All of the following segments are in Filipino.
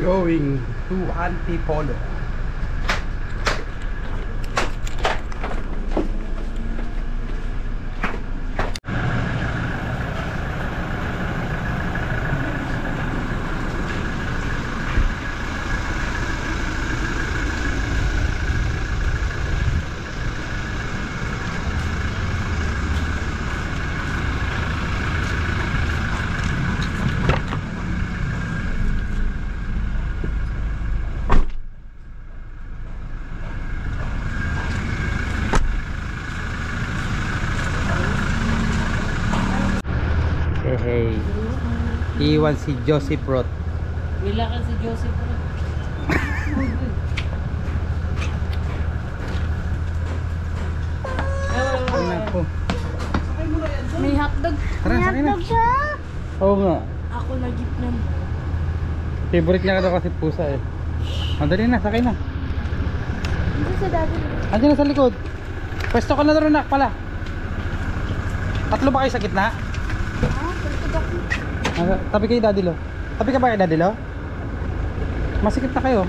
going to Antipolo. Hey, iwan si Joseph Roth. Bilakan si Joseph Roth. May hotdog. Tara, May sakay na. hotdog siya. Oo nga. Ako nagipnan. Favorite niya ka daw kasi pusa eh. Madali na, sakay na. Hindi sa dati. Andiyan na sa likod. Pwesto ka na rin nak pala. Tatlo ba kayo sa gitna? Pagtog ako. Tabi kayo Daddy Lo. Tabi ka ba kay Daddy Lo? Masikip na kayo.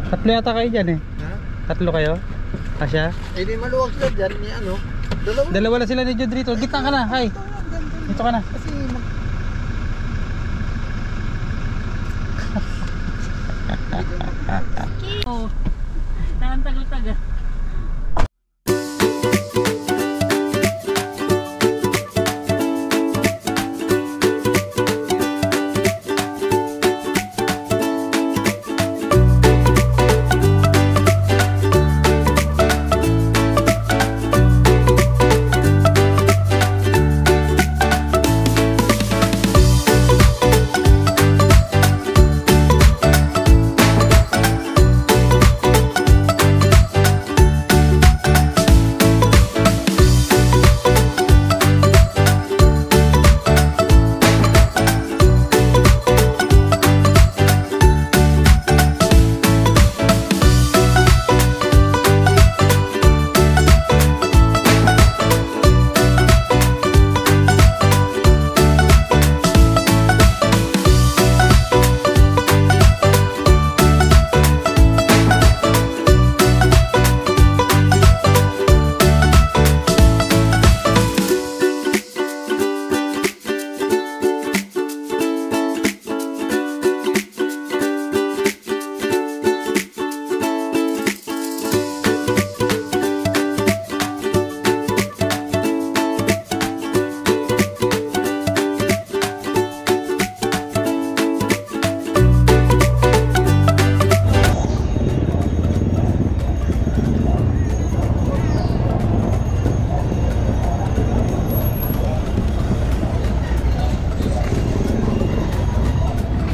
Tatlo yata kayo dyan eh. Ha? Tatlo kayo? Asya? Eh di maluwag sila dyan ni ano. Dalawa. Dalawa na sila ni Jude rito. Gitna ka na, hay. Dito ka na. Kasi Oh. Tahan-tago-taga.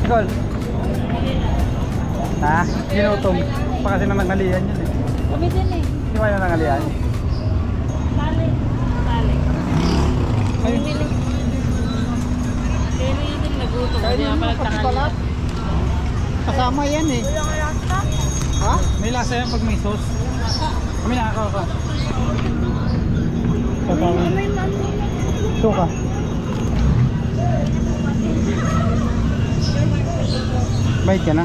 Gol. Ha? Ginutong. Pa kasi na nangalian yun eh. Kami din eh. Hindi ba yun nangalian? Tali. Tali. Ay, Pero yun din nagutom. Hindi na pala tangal. kasama yan eh. Ha? may lasa yan pag may sauce. Kami nakakaw ka. May mami. Suka. Bait ka na?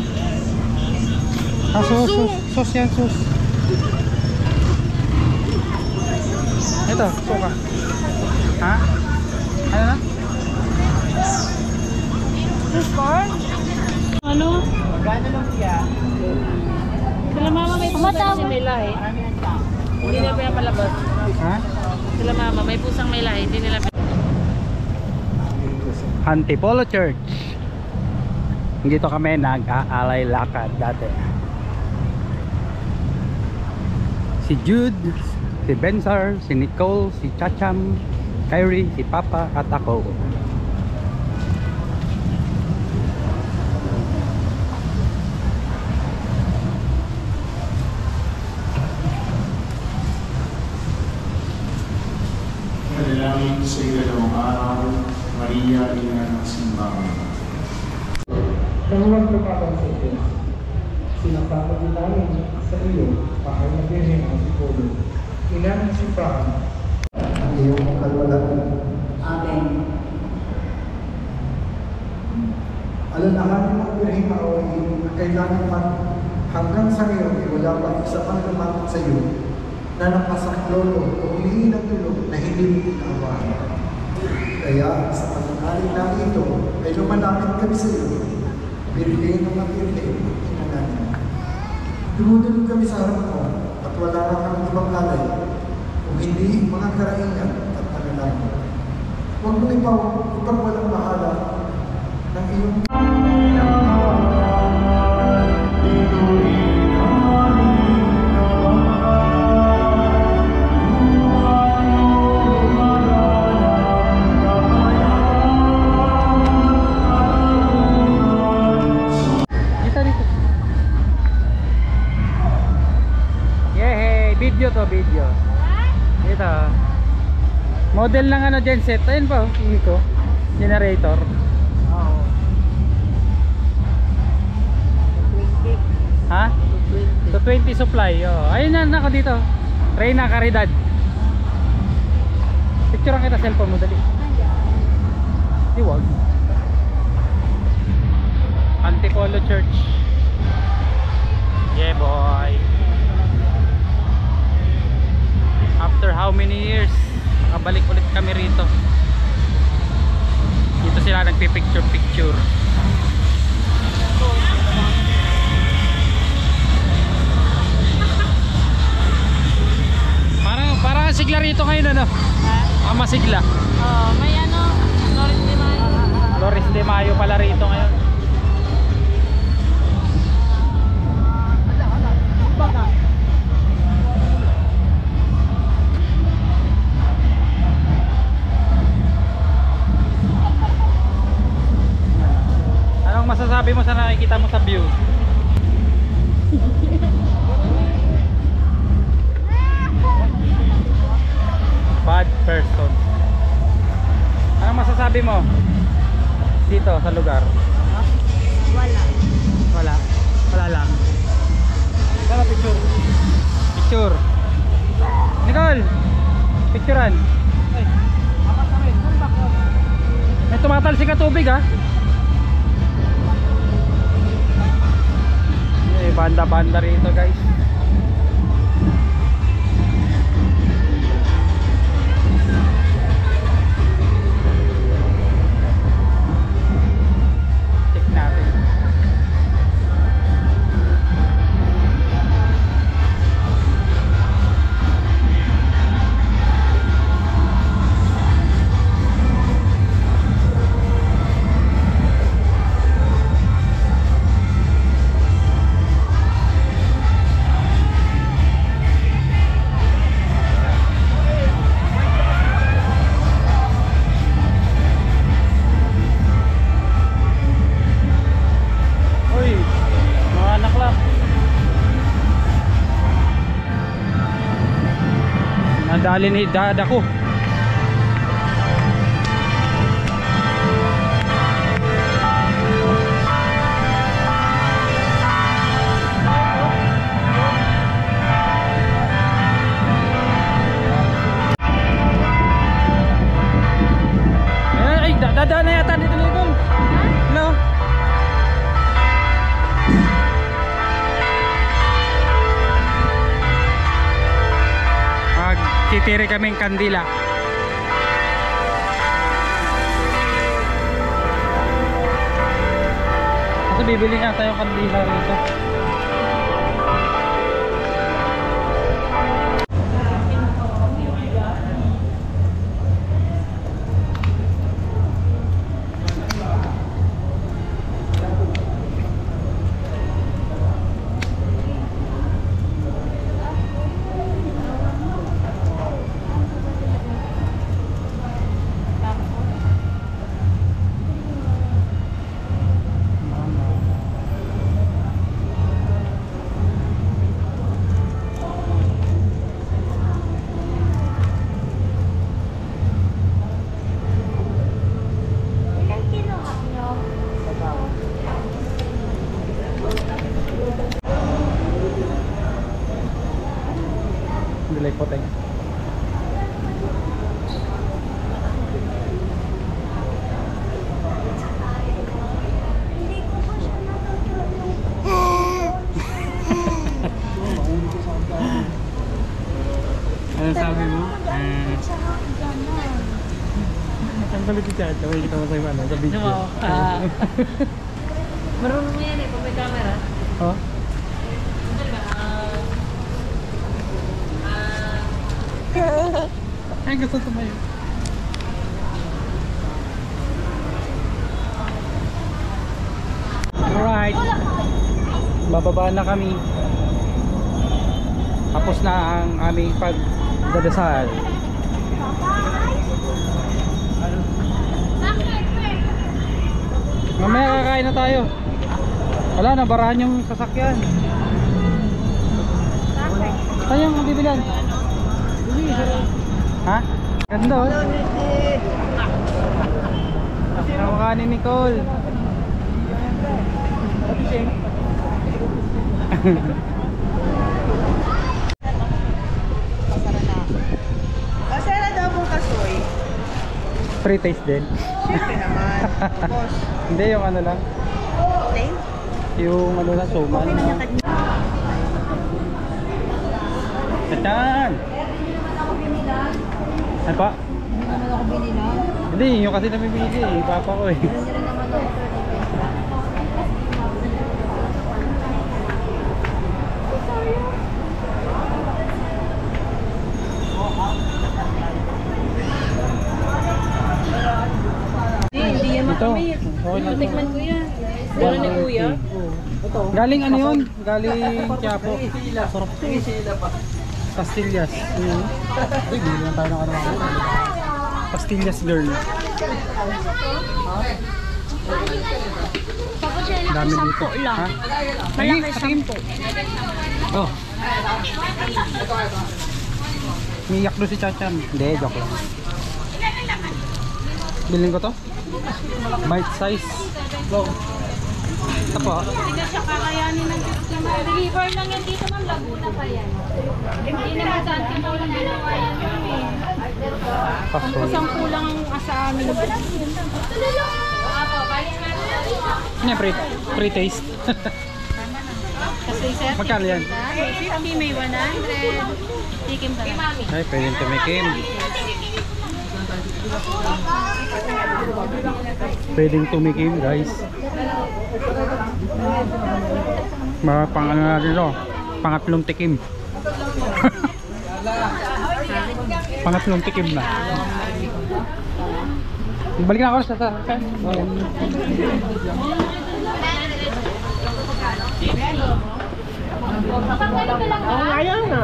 Ah, sus yan, sus. Ito, suka. Ha? Ano na? Corn? Ano? Magkano lang siya? Sila mama may pusang kasi may lahi. Hindi nila pinapalabas. Ha? Sila mama may pusang may lahi. Hindi nila Antipolo Church. Dito kami nag-aalay lakad dati. Si Jude, si Bensar, si Nicole, si Chacham, Kyrie, si Papa at ako. Manalangin sa ikalawang araw, Maria, ina ng simbahan. Kaluwag lumaban sa Diyos, sinasapag namin sa iyo, mahal na Birhen ng Antipolo, ina ng simbahan, ang iyong kalwalhatian. Amen. Alalahanin mo ang birheng maawain na kailangan man hanggang sa ngayon ay wala pa isa pang lumapit sa iyo na napasaklolo o humingi ng tulong na hindi mo inaawahan. Kaya sa pananalig na ito ay lumalapit kami sa iyo, birhen ng mga birhen, ina namin. Dumudulog kami sa harap mo at wala na kami ibang alay kung hindi mga karaingan at panalangin. Huwag mo ipagwalang bahala ng iyong video to, video. Ito. Model ng ano genset. Ayun pa, tingin ko. Generator. Oo. 20. Ha? 220 supply. Oh. Ayun na nako dito. Reyna Caridad. Picturean kita cellphone mo dali. Di wag. Antipolo Church. Yeah, boy. After how many years nakabalik ulit kami rito. Dito sila nagpipicture. Parang sigla rito ngayon, ano? Ha? Masigla. Oh, may ano, Flores de Mayo. Flores de Mayo pala rito ngayon. Masasabi mo sa nakikita mo sa view? Bad person. Anong masasabi mo dito sa lugar? Wala lang. Wala picture. Nicole, picturean. May tumatalsik na tubig, ha? Banda-banda rito, guys. Check natin. Nadali ni dada ko. Ay, dada na yata dito nito. Hello. Titiri kaming kandila. Kasi bibili nga tayo kandila rito. Delay po tayo. Hindi Ano sabi mo? Ang kulit si Chacha. May kita mo sa iba, sa video. Marunong mo yan eh, pag may camera. Oh? Ay, gusto tumayo. Alright. Bababa na kami. Tapos na ang aming pagdadasal. Mamaya kakain na tayo. Wala na, barahan yung sasakyan. Saan yung bibilan? Ha? Ganda oh. Kamukha ni Nicole. Masaya daw po kasoy. Free taste din. Siyempre naman. Boss. Hindi, yung ano lang. Plain? Yung ano lang, suman. Okay na yung kanya. Tatan! Ano pa? Hindi, yung kasi namimili eh. Papa ko eh. Hindi yan Ito. makamit. Okay lang. Tikman ko yan. Pero ni kuya. Galing ano yun? Galing Quiapo. Sarap to. Pastillas. Uy, bili lang tayo ng ano. Pastillas girl. Dami dito. Ha? Malaki 10. Oh. Miyak doon si Chachan. Hindi, joke lang. Bilhin ko to? Bite size. Ito po. Hindi siya kakayanin ng customer. Deliver lang yan dito, ma'am. Laguna pa yan. Hindi naman sa atin po lang ginawa yan. Paso. Isang kulang sa amin. Ano yung free taste? Kasi sir, Magkano yan? may 50, may 100. Tikim ka lang. Ay, pwedeng tumikim. Pwedeng tumikim, guys. Mga pang ano natin ito. Pangatlong tikim. Pangatlong tikim na. Balik na ako sa sasakyan. Ayaw na.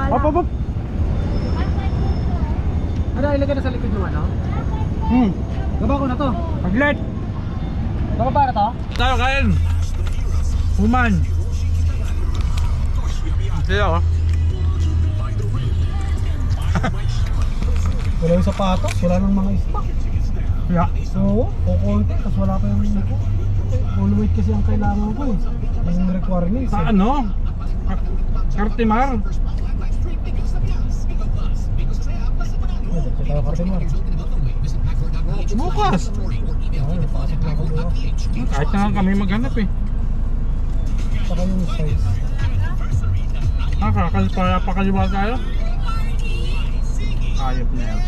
Hop, hop, hop. Ano, ilagay na sa likod yung ano? Gaba ko na to. Maglet. Gaba para to? Tayo kain! Human! Sige ako. Wala yung sapatos, wala nang mga stock. Yeah. Oo, kukunti, tapos wala pa yung all weight kasi ang kailangan ko eh. Yung requirements eh. Ano? Kartimar? Kaya Kartimar. Bukas! Ay, napasok na ako doon. Kahit na lang kami maghanap eh. Saka yung size. Pakaliwa tayo? Ayop na yan.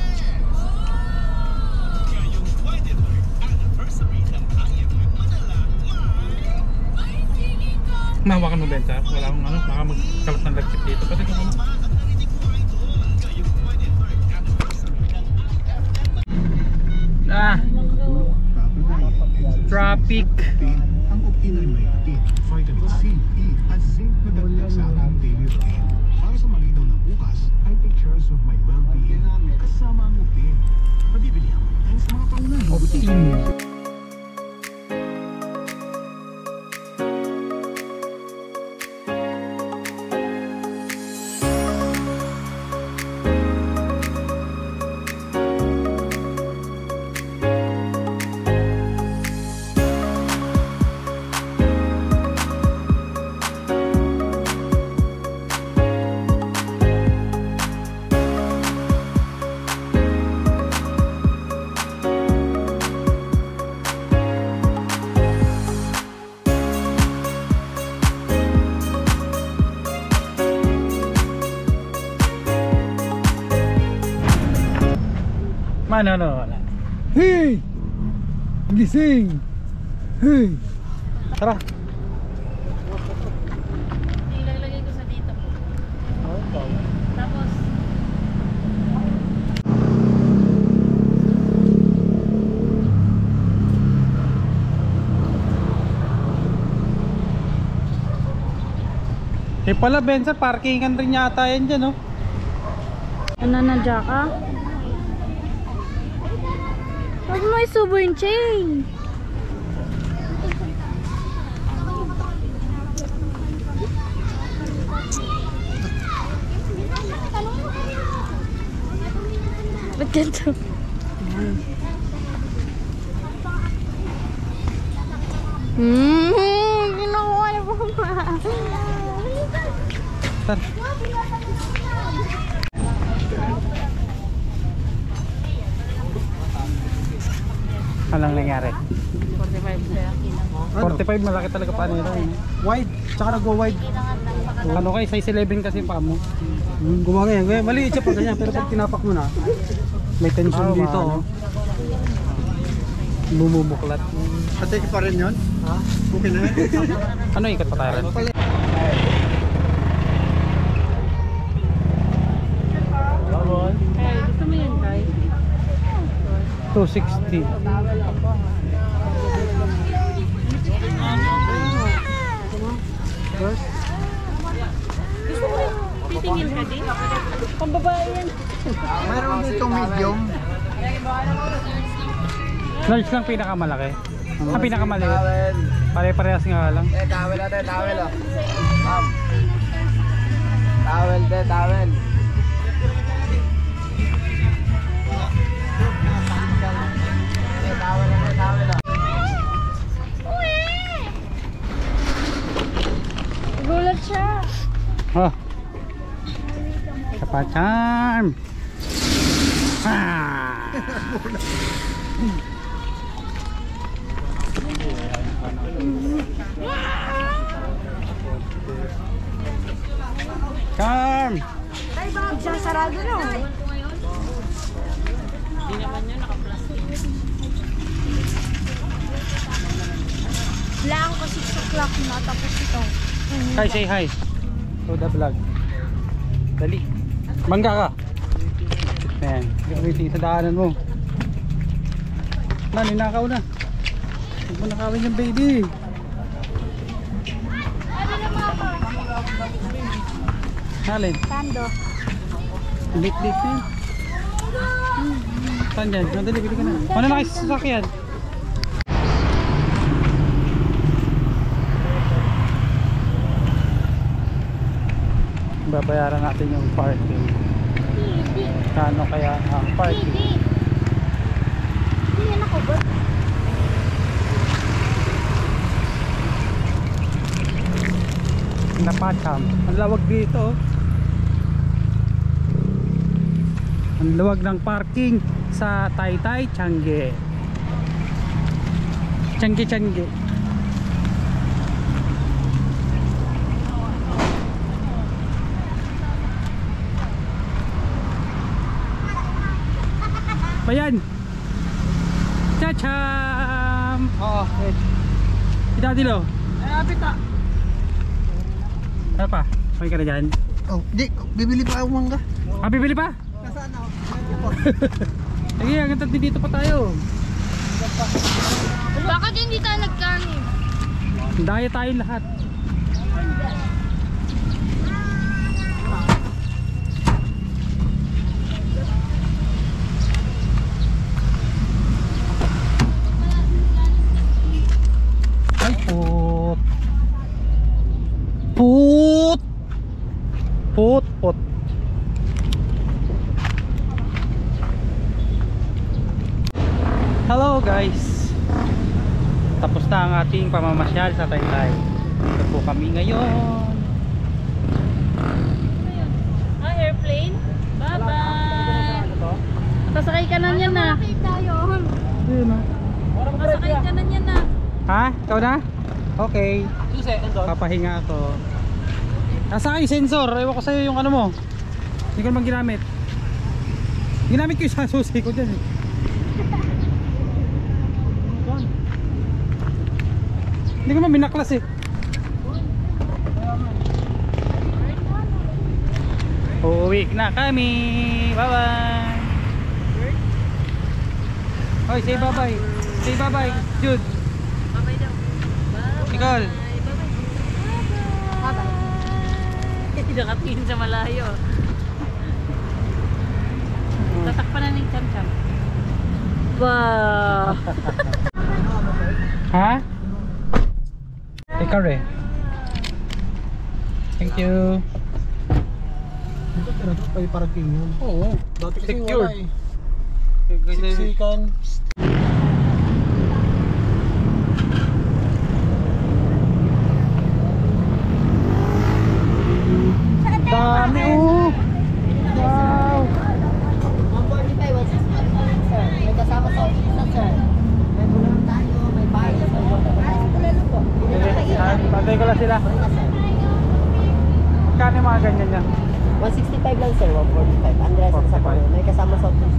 Mahawakan mo benta? Wala akong ano, baka magkalat ng lagkit dito. Pati ito ano? Traffic. Ang opinay may D, vitamin C, E, at zinc na dagdag sa ating daily routine. Para sa malinaw na bukas, I take charge of my well-being kasama ang Upin. Mabibili ako thanks sa mga paunan. Optin. Manolo. Hey! Gising! Hey! Tara. Ilalagay ko sa dito po. Tapos, Eh pala Benza, parkingan rin yata yan dyan, no? Ano na, Jaka? Huwag mo isubo yung chain. Ba't ganito? Ginawa na po ba? Tara. Anong nangyari? 45 kaya kinang. 45, malaki talaga pa nila. Wide, tsaka nagwa-wide. Ano kay size 11 kasi pa mo. Gumagay yan. Maliit siya pag ganyan, pero pag tinapak mo na, May tension dito, oh. Bumubuklat. patay pa rin yun. Ha? Okay na yan. Ano ikat pa tayo rin? Kaya gusto mo yun, Kai? 260. Titingin ka din? Pambabae yan. Mayroon dito medium. Large lang pinakamalaki. Ang pinakamaliit. Pare-parehas nga lang. Towel natin, towel oh. Ma'am. Towel din, towel. Towel natin, towel oh. Gulat siya. Oh. Kapachan. Ah. Charm. Ay, baka sarado na. Hindi naman yun, naka-plastic. Wala ako kasi 6 o'clock na tapos ito. Hi, say hi. To the vlog. Dali. Bangga ka. Ayan. Gamitin sa daanan mo. Na, ninakaw na. Huwag mo nakawin yung baby. Halin. Tando. Lit-lit na yun. Saan dyan? Madali, bili ka na. Ano na kayo sa sasakyan? Babayaran natin yung parking. Kano kaya ang parking? Hindi yan ako ba? Napacham. Ang lawag dito, oh. Ang lawag ng parking sa Taytay, Changi. Changi. Ayan. Chacham. Oo. Si Daddy Lo. Ano pa? May ka na dyan? Oh, di, bibili pa ako mangga. Ah, bibili pa? Nasaan ako? Sige, hanggang tatlo dito pa tayo. Bakit hindi tayo nagkanin? Daya tayo lahat. Ay, put. Put. Hello guys. Tapos na ang ating pamamasyal sa Taytay. Dito po kami ngayon. Airplane? Bye-bye! Pasakay ka na niyan na. tayo. Pasakay ka na niyan na. Ha? Ikaw na? Okay. Papahinga ako. Nasa kayo sensor? Ewan ko sa'yo yung ano mo. Hindi ko naman ginamit. Ginamit ko yung sa susi ko dyan eh. Hindi ko man binaklas eh. Uwi na kami. Bye bye. Hoy, say bye bye. Say bye bye, Jude. Bye bye daw. Nicole. Bye bye. Nakatingin sa malayo. Tatakpan na ng cham-cham. Wow! Ha? Ikaw eh. Thank you. Ito talaga pa yung parking yun. Oo. Dati kasi Secured. wala eh. Siksikan. Dami oh. Wow. 145, 165, sir. May kasama sa office, sir. May bulang tayo, may bayo, may water. Patay ko lang sila. Magkano yung mga ganyan niya? 165 lang, sir. 145. Andres sa Paro. May kasama sa office.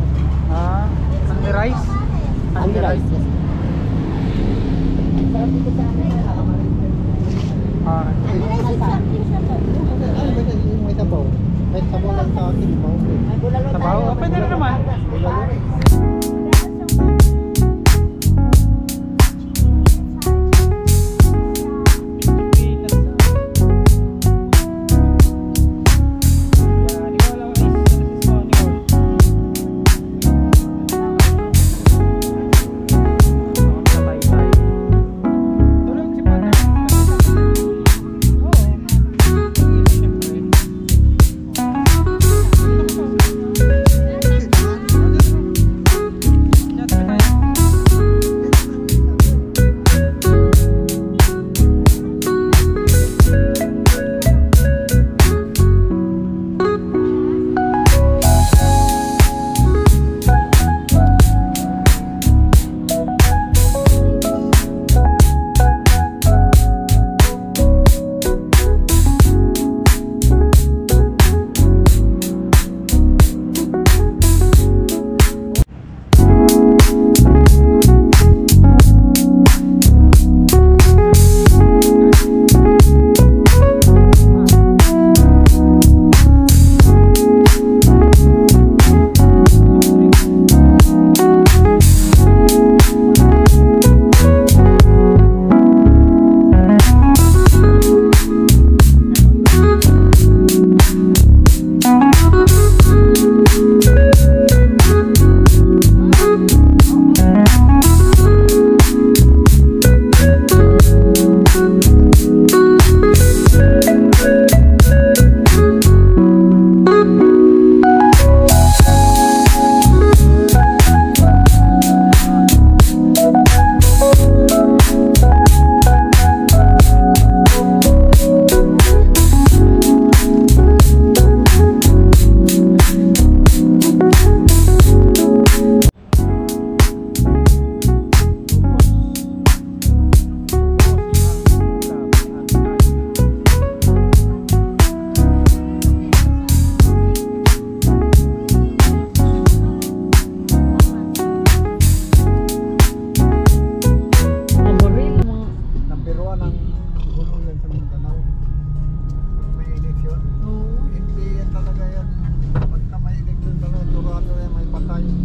Ah, Andy Rice? Andres, yes. Sarap dito sa amin. Ah, May tabaw. May tabaw lang sa akin. May bulalo tayo. sabaw? Oh, pwede na naman.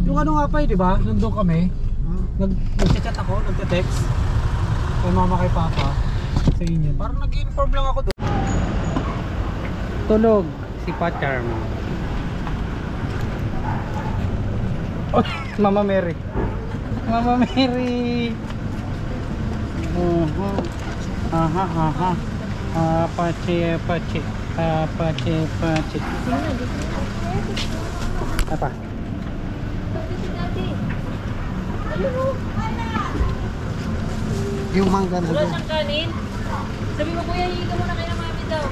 Yung ano nga pa eh, di ba? Nandun kami. Nag-chat ako, nagte-text. Kay mama, kay papa. Sa inyo. Parang nag-inform lang ako doon. tulog si Pacharm. Oh, Mama Mary. Mama Mary. Aha, aha. Apache, apache. Apache, apache. Apa? Yung mangga na Wala doon. siyang kanin. Sabi mo, kuya, higa muna kayo ng mami daw.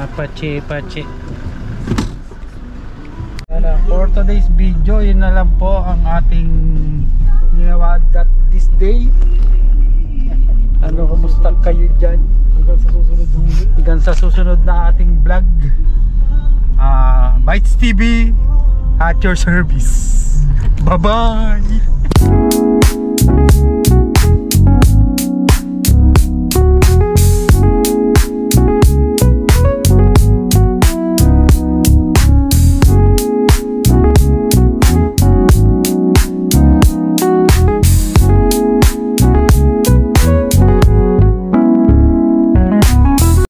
Apache, apache. For today's video, yun na lang po ang ating ginawa that this day. Ano, kumusta kayo dyan? Hanggang sa susunod huli. Hanggang sa susunod na ating vlog. Bites TV at your service. Bye-bye!